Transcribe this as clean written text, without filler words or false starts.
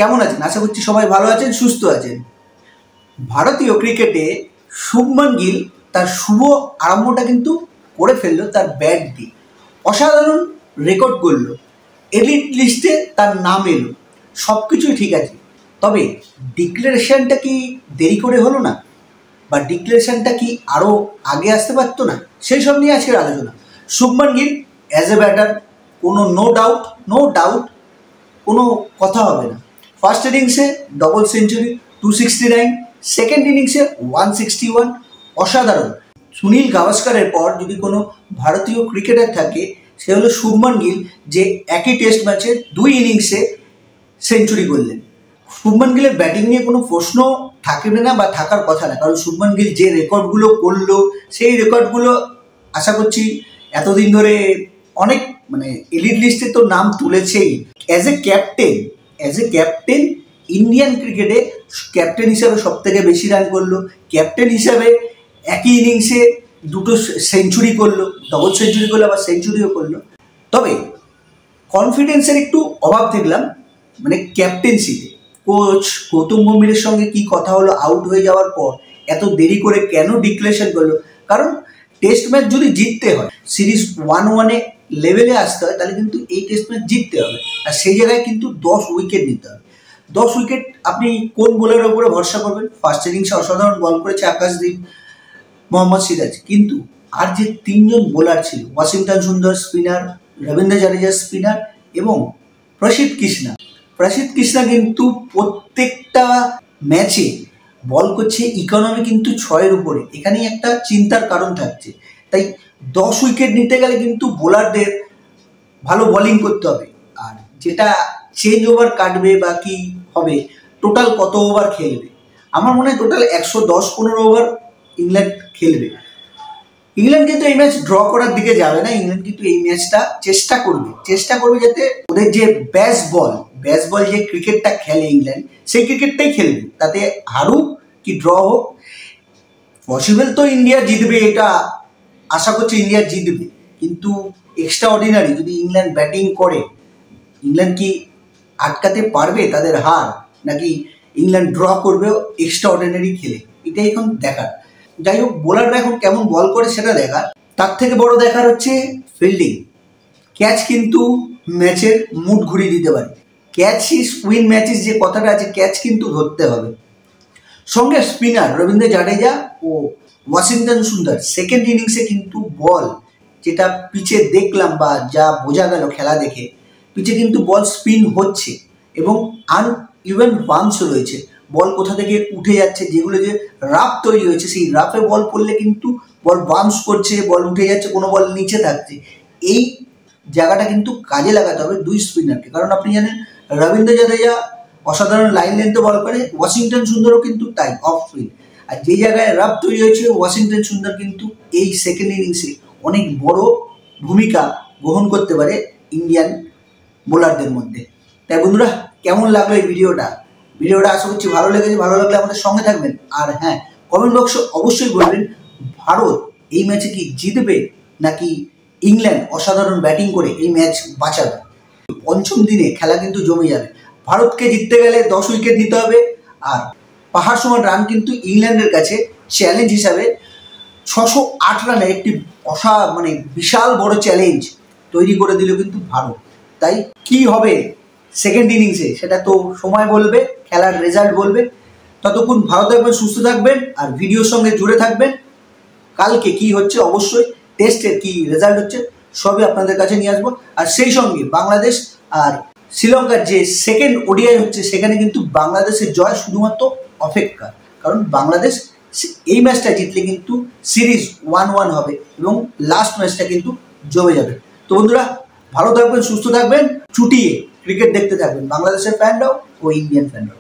কেমন আছেন? আশা করছি সবাই ভালো আছেন, সুস্থ আছেন। ভারতীয় ক্রিকেটে শুভমান গিল তার শুভ আরম্ভটা কিন্তু করে ফেললো তার ব্যাট দিয়ে। অসাধারণ রেকর্ড করলো, এলিট লিস্টে তার নাম এলো, সব কিছুই ঠিক আছে। তবে ডিক্লারেশনটা কি দেরি করে হলো না, বা ডিক্লারেশনটা কি আরও আগে আসতে পারতো না? সেই সব নিয়ে আজকের আলোচনা। Shubman Gill as a batter কোনো নো ডাউট কোনো কথা হবে না। ফার্স্ট ইনিংসে ডবল সেঞ্চুরি 269, সেকেন্ড ইনিংসে 161, অসাধারণ। সুনীল গাভাস্করের পর যদি কোনো ভারতীয় ক্রিকেটার থাকে সে হলো শুভমান গিল, যে একই টেস্ট ম্যাচে 2 ইনিংসে সেঞ্চুরি করলেন। শুভমান গিলের ব্যাটিং নিয়ে কোনো প্রশ্ন থাকবে না বা থাকার কথা না, কারণ শুভমান গিল যে রেকর্ডগুলো করলো সেই রেকর্ডগুলো আশা করছি এতদিন ধরে অনেক এলিট লিস্টে তো নাম তুলেছেই। অ্যাজ এ ক্যাপ্টেন ইন্ডিয়ান ক্রিকেটে ক্যাপ্টেন হিসাবে সব থেকে বেশি রান করলো, ক্যাপ্টেন হিসাবে একই ইনিংসে 2টো সেঞ্চুরি করলো, ডবল সেঞ্চুরি করলো, আবার সেঞ্চুরিও করলো। তবে কনফিডেন্সের একটু অভাব দেখলাম ক্যাপ্টেন্সিতে। কোচ গৌতম গম্ভীরের সঙ্গে কি কথা হলো আউট হয়ে যাওয়ার পর, এত দেরি করে কেন ডিক্লারেশন করলো? কারণ টেস্ট ম্যাচ যদি জিততে হয়, সিরিজ 1-1 লেভেলে আসতে হয়, তাহলে কিন্তু এই টেস্ট ম্যাচ জিততে হবে। আর সেই জায়গায় কিন্তু 10 উইকেট নিতে হবে। 10 উইকেট আপনি কোন বোলারের উপরে ভরসা করবেন? ফার্স্ট ইনিংসে অসাধারণ বল করেছে আকাশদীপ, মোহাম্মদ সিরাজ, কিন্তু আর যে 3জন বোলার ছিল, ওয়াশিংটন সুন্দর স্পিনার, রবীন্দ্র জাদেজা স্পিনার এবং প্রসিদ্ধ কৃষ্ণা কিন্তু প্রত্যেকটা ম্যাচে বল করছে ইকোনমি কিন্তু 6-এর উপরে। এখানেই একটা চিন্তার কারণ থাকছে। তাই 10 উইকেট নিতে গেলে কিন্তু বোলারদের ভালো বোলিং করতে হবে। আর যেটা চেঞ্জ ওভার কাটবে বা কি হবে, টোটাল কত ওভার খেলবে, আমার মনে হয় টোটাল 110-15 ওভার ইংল্যান্ড খেলবে। ইংল্যান্ড কিন্তু এই ম্যাচ ড্র করার দিকে যাবে না। ইংল্যান্ড কিন্তু এই ম্যাচটা চেষ্টা করবে যাতে ওদের যে ব্যাস বল যে ক্রিকেটটা খেলে ইংল্যান্ড, সেই ক্রিকেটটাই খেলবে। তাতে হারুক কি ড্র হোক, পসিবল তো ইন্ডিয়া জিতবে, এটা আশা করছি ইন্ডিয়া জিতবে। কিন্তু এক্সট্রা অর্ডিনারি যদি ইংল্যান্ড ব্যাটিং করে, ইংল্যান্ড কি আটকাতে পারবে তাদের হার, নাকি ইংল্যান্ড ড্র করবে এক্সট্রা অর্ডিনারি খেলে? এটাই এখন দেখার। যাই হোক, বোলাররা এখন কেমন বল করে সেটা দেখার। তার থেকে বড় দেখার হচ্ছে ফিল্ডিং। ক্যাচ কিন্তু ম্যাচের মুড ঘুরিয়ে দিতে পারে। ক্যাচ ইজ উইন ম্যাচেস যে কথাটা আছে, ক্যাচ কিন্তু ধরতে হবে। সঙ্গে স্পিনার রবীন্দ্র জাদেজা ও ওয়াশিংটন সুন্দর সেকেন্ড ইনিংসে কিন্তু বল, যেটা পিচে দেখলাম বা যা বোঝা গেল খেলা দেখে, পিচে কিন্তু বল স্পিন হচ্ছে এবং আনইভেন বাউন্স রয়েছে। বল কোথা থেকে উঠে যাচ্ছে, যেগুলো যে রাফ তৈরি হয়েছে, সেই রাফে বল পড়লে কিন্তু বল বাউন্স করছে, বল উঠে যাচ্ছে, কোনো বল নিচে থাকছে। এই জায়গাটা কিন্তু কাজে লাগাতে হবে 2 স্পিনারকে। কারণ আপনি জানেন রবীন্দ্র জাদেজা অসাধারণ লাইন লেন্থে বল করে, ওয়াশিংটন সুন্দরও কিন্তু তাই অফ স্পিন। আর যে জায়গায় রাফ তৈরি হয়েছে, ওয়াশিংটন সুন্দর কিন্তু এই সেকেন্ড ইনিংসে অনেক বড় ভূমিকা গ্রহণ করতে পারে ইন্ডিয়ান বোলারদের মধ্যে। তাই বন্ধুরা, কেমন লাগলো এই ভিডিওটা আশা করছি ভালো লেগেছে। ভালো লাগলে আমাদের সঙ্গে থাকবেন। আর হ্যাঁ, কমেন্ট বক্সে অবশ্যই বলবেন ভারত এই ম্যাচে কি জিতবে, নাকি ইংল্যান্ড অসাধারণ ব্যাটিং করে এই ম্যাচ বাঁচাবে। পঞ্চম দিনে খেলা কিন্তু জমে যাবে। ভারতকে জিততে গেলে 10 উইকেট নিতে হবে। আর পাহাড় সমান রান কিন্তু ইংল্যান্ডের কাছে চ্যালেঞ্জ হিসাবে 608 রানের একটি বিশাল বড় চ্যালেঞ্জ তৈরি করে দিল কিন্তু ভারত। তাই কি হবে সেকেন্ড ইনিংসে সেটা তো সময় বলবে, খেলার রেজাল্ট বলবে। ততক্ষণ ভালো থাকবেন, সুস্থ থাকবেন, আর ভিডিওর সঙ্গে জুড়ে থাকবেন। কালকে কি হচ্ছে, অবশ্যই টেস্টের কি রেজাল্ট হচ্ছে সবই আপনাদের কাছে নিয়ে আসবো। আর সেই সঙ্গে বাংলাদেশ আর শ্রীলঙ্কার যে সেকেন্ড ওডিআই হচ্ছে, সেখানে কিন্তু বাংলাদেশের জয় শুধুমাত্র অপেক্ষা। কারণ বাংলাদেশ এই ম্যাচটা জিতলে কিন্তু সিরিজ 1-1 হবে এবং লাস্ট ম্যাচটা কিন্তু জমে যাবে। তো বন্ধুরা, ভালো থাকবেন, সুস্থ থাকবেন, চুটিয়ে ক্রিকেট দেখতে থাকবেন, বাংলাদেশের ফ্যানরাও ও ইন্ডিয়ান ফ্যানরাও।